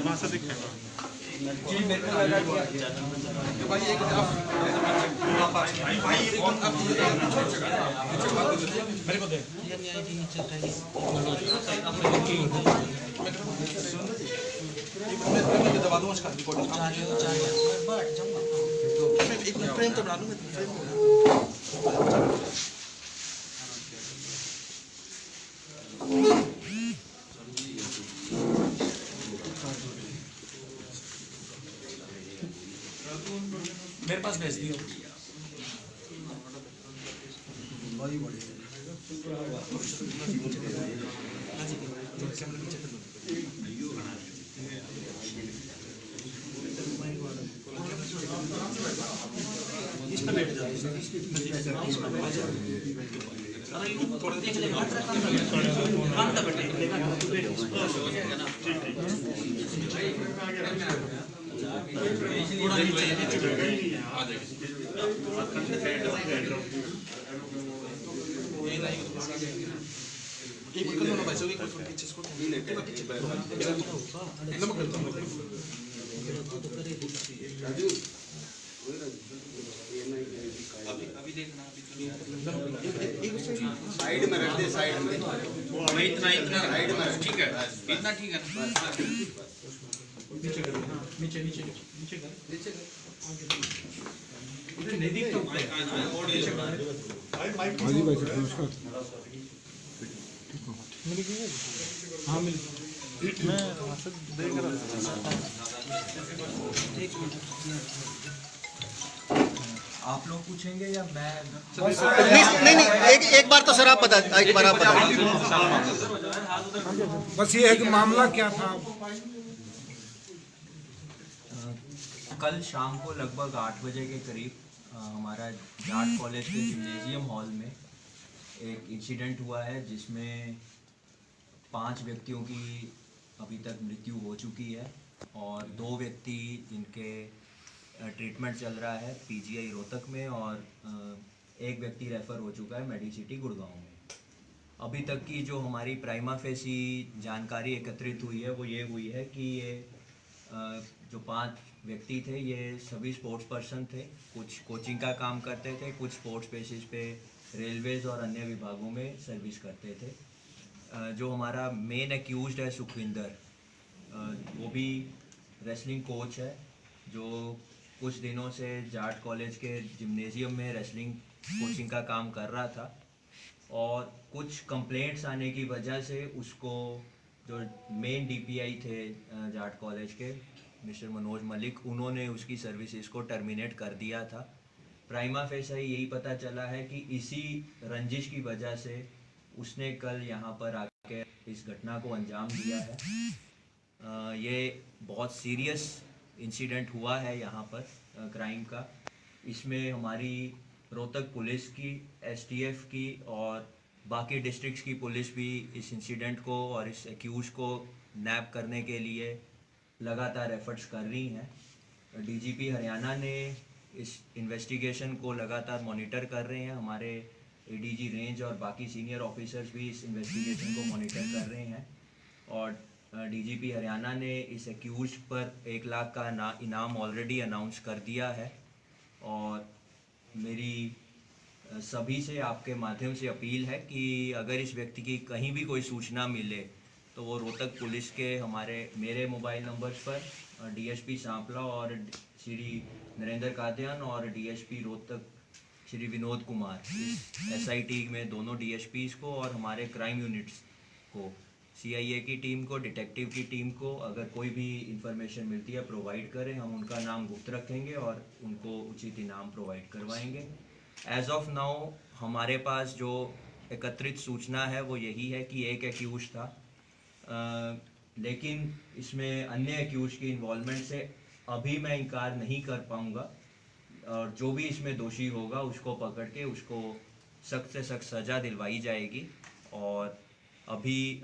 वहाँ से दिखेगा। जी मेरे को लगा कि भाई एक आप मेरे को दे मैं दबा दूंगा उसका रिकॉर्डिंग एक मिनट फ्रेम तो बना लूंगा मेरे पास भेज दियो इस पे बैठ जाओ एक कर लो ना भाई सब एक पीछे इसको अभी देखना साइड में रख दे साइड में वो इतना साइड में ठीक है इतना ठीक है नीचे कर नीचे नीचे नीचे कर नीचे कर नहीं दिखता और नीचे कर हाँ जी भाई साहब नमस्कार। मिल गई? हाँ मिल मैं वहाँ से देख रहा था। आप लोग पूछेंगे या मैं? नहीं एक बार तो सर आप बता एक बार आप बता बस ये है कि मामला क्या था। कल शाम को लगभग 8 बजे के करीब हमारा जाट कॉलेज के जिम्नेजियम हॉल में एक इंसिडेंट हुआ है जिसमें 5 व्यक्तियों की अभी तक मृत्यु हो चुकी है और 2 व्यक्ति जिनके ट्रीटमेंट चल रहा है पीजीआई रोहतक में और एक व्यक्ति रेफ़र हो चुका है मेडिसिटी गुड़गांव में। अभी तक की जो हमारी प्राइमा फेसी जानकारी एकत्रित हुई है वो ये हुई है कि ये जो 5 व्यक्ति थे ये सभी स्पोर्ट्स पर्सन थे, कुछ कोचिंग का काम करते थे, कुछ स्पोर्ट्स बेसिस पे रेलवेज़ और अन्य विभागों में सर्विस करते थे। जो हमारा मेन एक्यूज्ड है सुखविंदर, वो भी रेसलिंग कोच है जो कुछ दिनों से जाट कॉलेज के जिम्नेजियम में रेसलिंग कोचिंग का काम कर रहा था और कुछ कंप्लेंट्स आने की वजह से उसको जो मेन डीपीआई थे जाट कॉलेज के मिस्टर मनोज मलिक, उन्होंने उसकी सर्विसेज को टर्मिनेट कर दिया था। प्राइमा फेसा यही पता चला है कि इसी रंजिश की वजह से उसने कल यहाँ पर आके इस घटना को अंजाम दिया है। ये बहुत सीरियस इंसिडेंट हुआ है यहाँ पर क्राइम का। इसमें हमारी रोहतक पुलिस की, एसटीएफ की और बाकी डिस्ट्रिक्ट्स की पुलिस भी इस इंसिडेंट को और इस एक्यूज को नैप करने के लिए लगातार एफर्ट्स कर रही हैं। डीजीपी हरियाणा ने इस इन्वेस्टिगेशन को लगातार मॉनिटर कर रहे हैं। हमारे एडीजी रेंज और बाकी सीनियर ऑफिसर्स भी इस इन्वेस्टिगेशन को मॉनिटर कर रहे हैं और डीजीपी हरियाणा ने इस एक्यूज पर 1 लाख का इनाम ऑलरेडी अनाउंस कर दिया है। और मेरी सभी से आपके माध्यम से अपील है कि अगर इस व्यक्ति की कहीं भी कोई सूचना मिले तो वो रोहतक पुलिस के मेरे मोबाइल नंबर्स पर डीएसपी सांपला और श्री नरेंद्र कादियान और डीएसपी रोहतक श्री विनोद कुमार, इस एसआईटी में दोनों डीएसपीज़ को और हमारे क्राइम यूनिट्स को, सीआईए की टीम को, डिटेक्टिव की टीम को अगर कोई भी इंफॉर्मेशन मिलती है प्रोवाइड करें। हम उनका नाम गुप्त रखेंगे और उनको उचित इनाम प्रोवाइड करवाएंगे। एज ऑफ नाउ हमारे पास जो एकत्रित सूचना है वो यही है कि एक एक्यूज था, लेकिन इसमें अन्य एक्यूज की इन्वॉल्वमेंट से अभी मैं इनकार नहीं कर पाऊँगा और जो भी इसमें दोषी होगा उसको पकड़ के उसको सख्त से सख्त सज़ा दिलवाई जाएगी। और अभी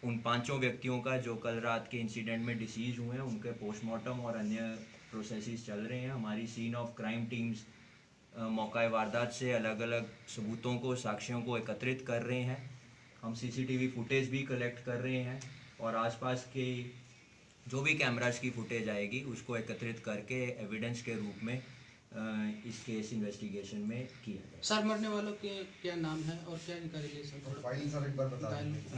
उन 5 व्यक्तियों का जो कल रात के इंसिडेंट में डिसीज़ हुए हैं उनके पोस्टमार्टम और अन्य प्रोसेसेस चल रहे हैं। हमारी सीन ऑफ क्राइम टीम्स मौका वारदात से अलग अलग सबूतों को, साक्ष्यों को एकत्रित कर रहे हैं। हम सीसीटीवी फुटेज भी कलेक्ट कर रहे हैं और आसपास के जो भी कैमरास की फुटेज आएगी उसको एकत्रित करके एविडेंस के रूप में इस केस इन्वेस्टिगेशन में किया जाए। सर मरने वालों के क्या नाम है और क्या इनका रिलेशन?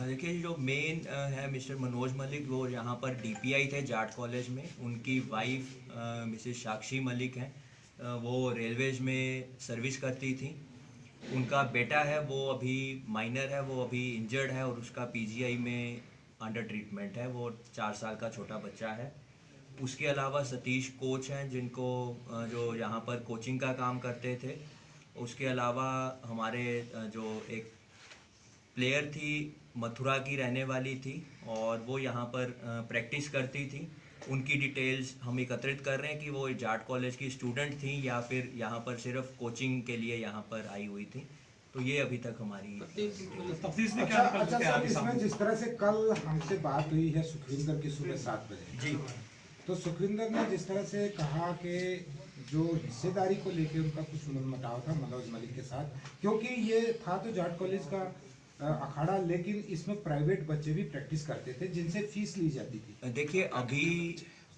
देखिए जो मेन है मिस्टर मनोज मलिक, वो यहाँ पर DPI थे जाट कॉलेज में। उनकी वाइफ मिसेस साक्षी मलिक हैं, वो रेलवेज में सर्विस करती थी। उनका बेटा है वो अभी माइनर है, वो अभी इंजर्ड है और उसका PGI में अंडर ट्रीटमेंट है। वो 4 साल का छोटा बच्चा है। उसके अलावा सतीश कोच हैं जिनको जो यहाँ पर कोचिंग का काम करते थे। उसके अलावा हमारे जो एक प्लेयर थी मथुरा की रहने वाली थी और वो यहाँ पर प्रैक्टिस करती थी। उनकी डिटेल्स हम एकत्रित कर रहे हैं कि वो जाट कॉलेज की स्टूडेंट थी या फिर यहाँ पर सिर्फ कोचिंग के लिए यहाँ पर आई हुई थी। तो ये अभी तक हमारी तफ्तीश में क्या अच्छा सर, इसमें जिस तरह से कल हमसे बात हुई है सुखविंदर की सुबह 7 बजे जी, तो सुखविंदर ने जिस तरह से कहा कि जो हिस्सेदारी को लेके उनका कुछ मनमुटाव था मनोज मलिक के साथ, क्योंकि ये था तो जाट कॉलेज का अखाड़ा, लेकिन इसमें प्राइवेट बच्चे भी प्रैक्टिस करते थे जिनसे फीस ली जाती थी। देखिए अभी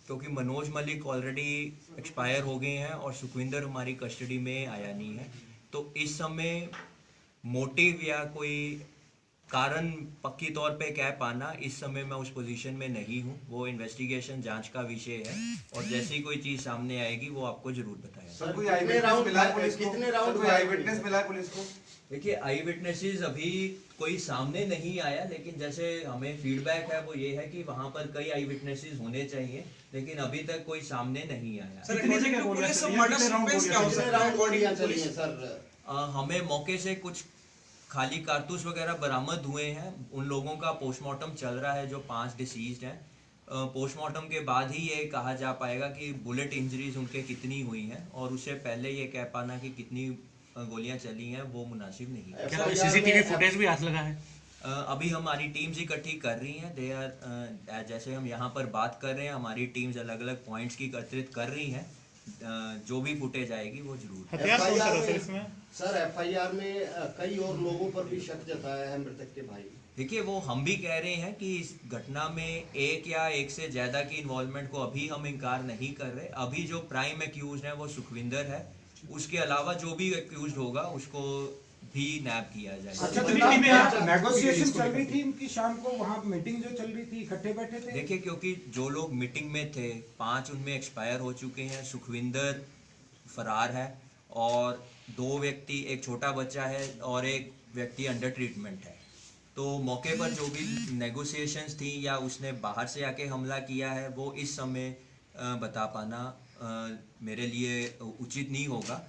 क्योंकि मनोज मलिक ऑलरेडी एक्सपायर हो गए हैं और सुखविंदर हमारी कस्टडी में आया नहीं है, तो इस समय मोटिव या कोई कारण पक्की तौर पे कह पाना इस समय मैं उस पोजीशन में नहीं हूँ। वो इन्वेस्टिगेशन जांच का विषय है और जैसी ही कोई चीज़ सामने आएगी वो आपको जरूर बताया। सर कोई आई विटनेस मिला है पुलिस को? कितने राउंड कोई आई विटनेस मिला है पुलिस को? देखिए आई विटनेसेस अभी कोई सामने नहीं आया, लेकिन जैसे हमें फीडबैक है वो ये है कि वहाँ पर कई आई विटनेसेस होने चाहिए, लेकिन अभी तक कोई सामने नहीं आया। सर पुलिस मर्डर सीक्वेंस क्या हो सकता है? हमें मौके से कुछ खाली कारतूस वगैरह बरामद हुए हैं। उन लोगों का पोस्टमार्टम चल रहा है जो 5 डिसीज्ड हैं। पोस्टमार्टम के बाद ही ये कहा जा पाएगा कि बुलेट इंजरीज उनके कितनी हुई हैं, और उससे पहले ये कह पाना कि कितनी गोलियां चली हैं वो मुनासिब नहीं है। क्या कोई CCTV फुटेज भी हाथ लगा है? अभी हमारी टीम्स इकट्ठी कर रही हैं। दे आर जैसे हम यहाँ पर बात कर रहे हैं, हमारी टीम्स अलग अलग पॉइंट्स की एकत्रित कर रही हैं। जो भी फुटेज आएगी वो जरूर। सर FIR में कई और लोगों पर भी शक जताया है मृतक के भाई। देखिए वो हम भी कह रहे हैं कि इस घटना में एक या एक से ज़्यादा की इन्वॉल्वमेंट को अभी हम इनकार नहीं कर रहे। अभी जो प्राइम एक्यूज है वो सुखविंदर है, उसके अलावा जो भी एक्यूज होगा उसको भी नैब किया जाएगा। अच्छा, नेगोशिएशन चल रही थी इनकी शाम को, वहाँ मीटिंग जो चल रही थी इकट्ठे बैठे थे? देखिए क्योंकि जो लोग मीटिंग में थे 5 उनमें एक्सपायर हो चुके हैं। सुखविंदर फरार है और 2 व्यक्ति, एक छोटा बच्चा है और एक व्यक्ति अंडर ट्रीटमेंट है। तो मौके पर जो भी नेगोशिएशंस थी या उसने बाहर से आके हमला किया है वो इस समय बता पाना मेरे लिए उचित नहीं होगा।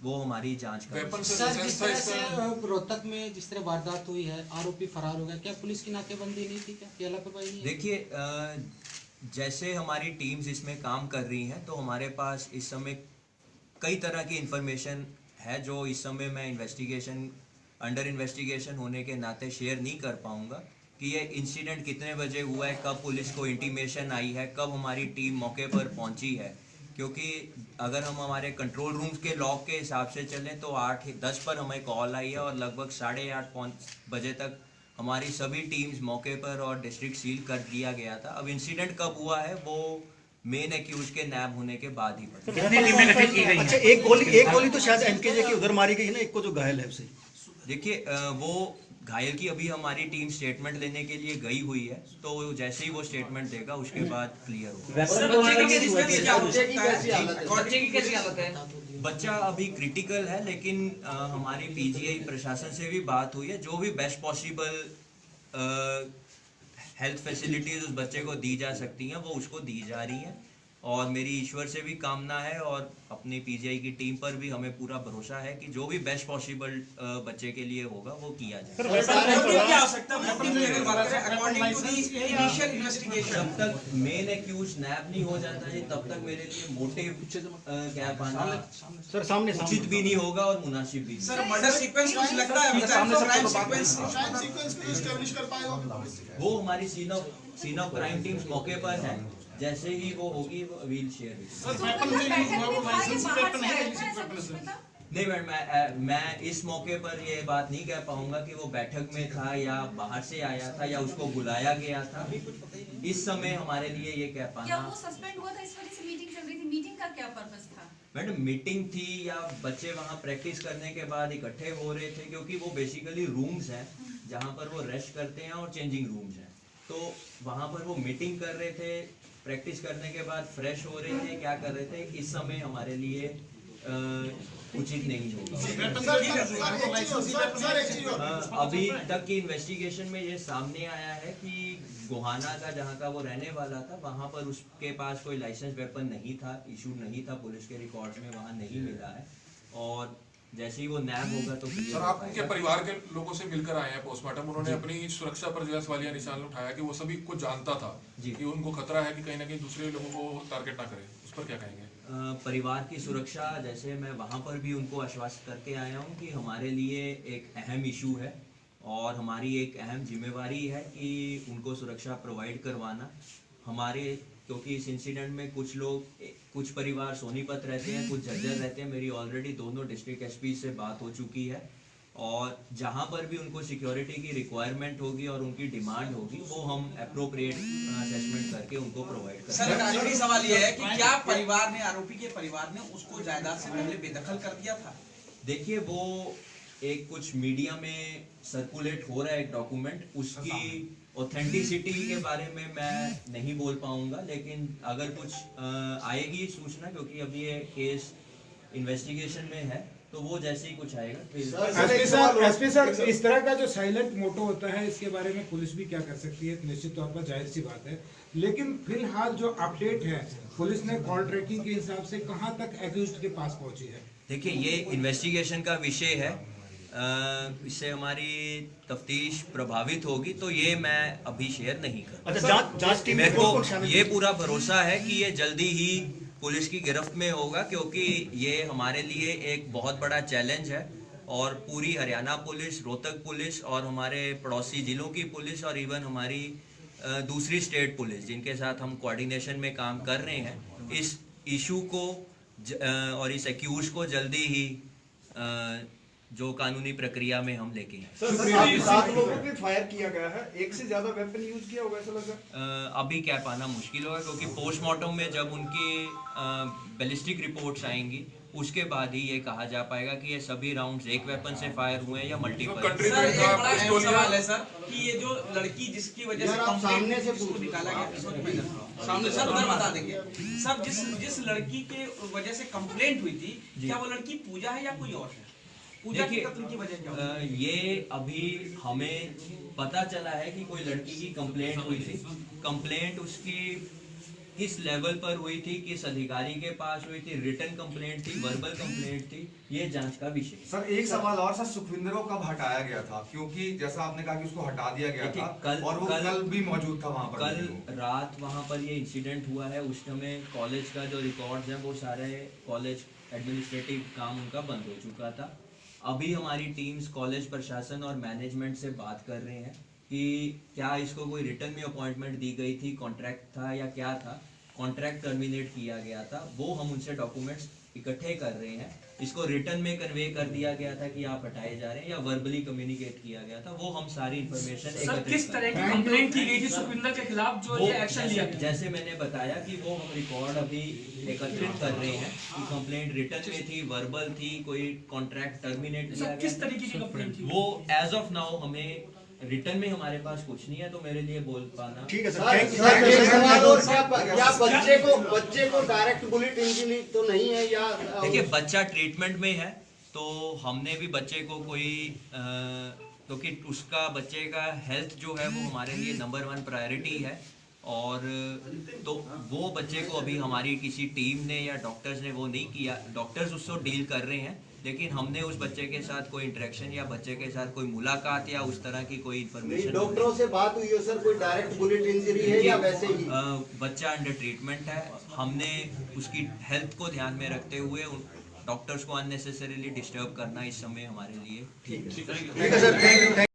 वो हमारी जांच कर। सर जिस तरह से रोहतक में जिस तरह वारदात हुई है, आरोपी फरार हो गया, क्या पुलिस की नाकेबंदी नहीं थी? क्या लापरवाही नहीं? देखिए जैसे हमारी टीम्स इसमें काम कर रही हैं तो हमारे पास इस समय कई तरह की इंफॉर्मेशन है जो इस समय मैं अंडर इन्वेस्टिगेशन होने के नाते शेयर नहीं कर पाऊंगा कि ये इंसिडेंट कितने बजे हुआ है, कब पुलिस को इंटीमेशन आई है, कब हमारी टीम मौके पर पहुंची है। क्योंकि अगर हम हमारे कंट्रोल रूम्स के लॉग के हिसाब से चलें तो 8:10 पर हमें कॉल आई है और लगभग 8:30 बजे तक हमारी सभी टीम्स मौके पर और डिस्ट्रिक्ट सील कर दिया गया था। अब इंसिडेंट कब हुआ है वो मेन एक्यूज के नैब होने के बाद ही पता। कितनी टीमें गठित की गई हैं? अच्छा, एक गोली तो शायद NKJ की उधर मारी गई है ना, एक को जो घायल है उसे। देखिए वो घायल की अभी हमारी टीम स्टेटमेंट लेने के लिए गई हुई है, तो जैसे ही वो स्टेटमेंट देगा उसके बाद क्लियर होगा। बच्चा अभी क्रिटिकल है, लेकिन हमारी PGI प्रशासन से भी बात हुई है। जो भी बेस्ट पॉसिबल हेल्थ फैसिलिटीज उस बच्चे को दी जा सकती हैं वो उसको दी जा रही हैं, और मेरी ईश्वर से भी कामना है और अपनी PGI की टीम पर भी हमें पूरा भरोसा है कि जो भी बेस्ट पॉसिबल बच्चे के लिए होगा वो किया जाए। जब तक मेन एक्यूज नैब नहीं हो जाता है तब तक मेरे लिए मोटिव क्या पाना सर सामने उचित भी नहीं होगा और मुनासिब भी नहीं। सर मर्डर सीक्वेंस कुछ लगता है वो हमारी सीन ऑफ क्राइम टीम्स मौके पर है, जैसे ही वो होगी वो वील शेयर। नहीं मैडम, मैं इस मौके पर ये बात नहीं कह पाऊंगा कि वो बैठक में था या बाहर से आया था या उसको बुलाया गया था। इस समय हमारे लिए ये कह क्या पाना। वो सस्पेंड हुआ था इस वजह से मीटिंग चल रही थी? मीटिंग का क्या पर्पस था? मैडम मीटिंग थी या बच्चे वहाँ प्रैक्टिस करने के बाद इकट्ठे हो रहे थे, क्योंकि वो बेसिकली रूम्स हैं जहाँ पर वो रेस्ट करते हैं और चेंजिंग रूम्स हैं, तो वहाँ पर वो मीटिंग कर रहे थे, प्रैक्टिस करने के बाद फ्रेश हो रहे थे, क्या कर रहे थे, इस समय हमारे लिए उचित नहीं होगा। अभी तक की इन्वेस्टिगेशन में ये सामने आया है कि गोहाना का जहाँ का वो रहने वाला था, वहाँ पर उसके पास कोई लाइसेंस वेपन नहीं था, इशू नहीं था, पुलिस के रिकॉर्ड्स में वहाँ नहीं मिला है, और जैसे ही वो नैब होगा तो सर आप उनके परिवार के लोगों से मिलकर आए हैं पोस्टमार्टम, उन्होंने अपनी सुरक्षा पर जो है सवालिया निशान उठाया कि वो सभी को जानता था कि उनको खतरा है कि कहीं ना कहीं दूसरे लोगों को टारगेट ना करे, उस पर क्या कहेंगे? परिवार की सुरक्षा, जैसे मैं वहाँ पर भी उनको आश्वस्त करके आया हूँ कि हमारे लिए एक अहम इशू है और हमारी एक अहम जिम्मेवारी है कि उनको सुरक्षा प्रोवाइड करवाना। हमारे, क्योंकि इस इंसिडेंट में कुछ लोग, कुछ परिवार सोनीपत रहते हैं, कुछ झज्जर रहते हैं, मेरी ऑलरेडी दोनों डिस्ट्रिक्ट एसपी से बात हो चुकी है, और जहाँ पर भी उनको सिक्योरिटी की रिक्वायरमेंट होगी और उनकी डिमांड होगी वो हम अप्रोप्रिएट असेसमेंट करके उनको प्रोवाइड करेंगे। सर आखिरी सवाल ये है कि क्या परिवार ने, आरोपी के परिवार ने उसको जायदाद से पहले बेदखल कर दिया था? देखिए, वो एक कुछ मीडिया में सर्कुलेट हो रहा है एक डॉक्यूमेंट, उसकी ऑथेंटिसिटी के बारे में मैं नहीं बोल पाऊंगा, लेकिन अगर कुछ आएगी सूचना, क्योंकि अभी ये केस इन्वेस्टिगेशन में है, तो वो जैसे ही कुछ आएगा एसपी सर, इस तरह का जो साइलेंट मोटो होता है इसके बारे में पुलिस भी क्या कर सकती है? निश्चित तौर पर जाहिर सी बात है, लेकिन फिलहाल जो अपडेट है पुलिस ने कॉल ट्रैकिंग के हिसाब से कहां तक एक्यूज्ड के पास पहुंची है? देखिए, ये इन्वेस्टिगेशन का विषय है, इससे हमारी तफ्तीश प्रभावित होगी, तो ये मैं अभी शेयर नहीं कर। अच्छा, जांच टीम मेरे को ये पूरा भरोसा है कि ये जल्दी ही पुलिस की गिरफ्त में होगा, क्योंकि ये हमारे लिए एक बहुत बड़ा चैलेंज है, और पूरी हरियाणा पुलिस, रोहतक पुलिस और हमारे पड़ोसी जिलों की पुलिस और इवन हमारी दूसरी स्टेट पुलिस, जिनके साथ हम कोऑर्डिनेशन में काम कर रहे हैं, इस इशू को और इस एक्यूज को जल्दी ही जो कानूनी प्रक्रिया में हम लेके हैं। सर 7 लोगों पे फायर किया गया है, एक से ज्यादा वेपन यूज किया होगा ऐसा लग रहा है? अभी कह पाना मुश्किल होगा, क्योंकि पोस्टमार्टम में जब उनकी बैलिस्टिक रिपोर्ट्स आएंगी उसके बाद ही ये कहा जा पाएगा कि ये सभी राउंड्स एक वेपन से फायर हुए हैं या मल्टीपल। सर एक बड़ा अहम सवाल है सर कि ये जो लड़की जिसकी वजह से सामने से उसको निकाला गया, सामने सर उधर बता देंगे सर, जिस लड़की के वजह से कंप्लेंट हुई थी, क्या वो लड़की पूजा है या कोई और है? पूजा के कत्ल की वजह क्या है? ये अभी हमें पता चला है कि कोई लड़की की कंप्लेंट हुई थी। कंप्लेंट उसकी किस लेवल पर हुई थी, किस अधिकारी के पास हुई थी, रिटन कंप्लेंट थी, वर्बल कंप्लेंट थी, ये जांच का विषय। सर एक सवाल और, सर सुखविंदर को कब हटाया गया था? क्योंकि जैसा आपने कहा कि उसको हटा दिया गया था और वो कल भी मौजूद था वहाँ पर। कल रात वहाँ पर ये इंसिडेंट हुआ है, उस समय कॉलेज का जो रिकॉर्ड्स हैं वो सारे कॉलेज एडमिनिस्ट्रेटिव काम उनका बंद हो चुका था। अभी हमारी टीम्स कॉलेज प्रशासन और मैनेजमेंट से बात कर रहे हैं कि क्या इसको कोई रिटर्न में अपॉइंटमेंट दी गई थी, कॉन्ट्रैक्ट था या क्या था, कॉन्ट्रैक्ट टर्मिनेट किया गया था, वो हम उनसे डॉक्यूमेंट्स इकट्ठे कर रहे हैं। इसको रिटर्न में कन्वे कर दिया गया था कि आप हटाए जा रहे हैं या वर्बली कम्युनिकेट किया गया था, वो हम सारी इन्फॉर्मेशन किस तरह की कंप्लेंट की गई थी सुखविंदर के खिलाफ जो ये एक्शन लिया गया? जैसे मैंने बताया कि वो हम रिकॉर्ड अभी एकत्रित कर रहे हैं कि कंप्लेंट रिटर्न में थी, वर्बल थी, कोई कॉन्ट्रैक्ट टर्मिनेट किया गया, किस तरीके की कंप्लेंट थी? वो एज ऑफ नाउ हमें रिटर्न में हमारे पास कुछ नहीं है, तो मेरे लिए बोल पाना। ठीक है सर, क्या बच्चे को डायरेक्ट बुलेट इंजरी तो नहीं है या? देखिए, बच्चा ट्रीटमेंट में है, तो हमने भी बच्चे को कोई क्योंकि उसका बच्चे का हेल्थ जो है वो हमारे लिए नंबर 1 प्रायोरिटी है, और तो वो बच्चे को अभी हमारी किसी टीम ने या डॉक्टर्स ने वो नहीं किया, डॉक्टर्स उससे डील कर रहे हैं, लेकिन हमने उस बच्चे के साथ कोई इंटरेक्शन या बच्चे के साथ कोई मुलाकात या उस तरह की कोई इन्फॉर्मेशन। डॉक्टरों से बात हुई है सर, कोई डायरेक्ट बुलेट इंजरी है या वैसे ही? बच्चा अंडर ट्रीटमेंट है, हमने उसकी हेल्थ को ध्यान में रखते हुए डॉक्टर्स को अननेसेसरीली डिस्टर्ब करना इस समय हमारे लिए ठीक है।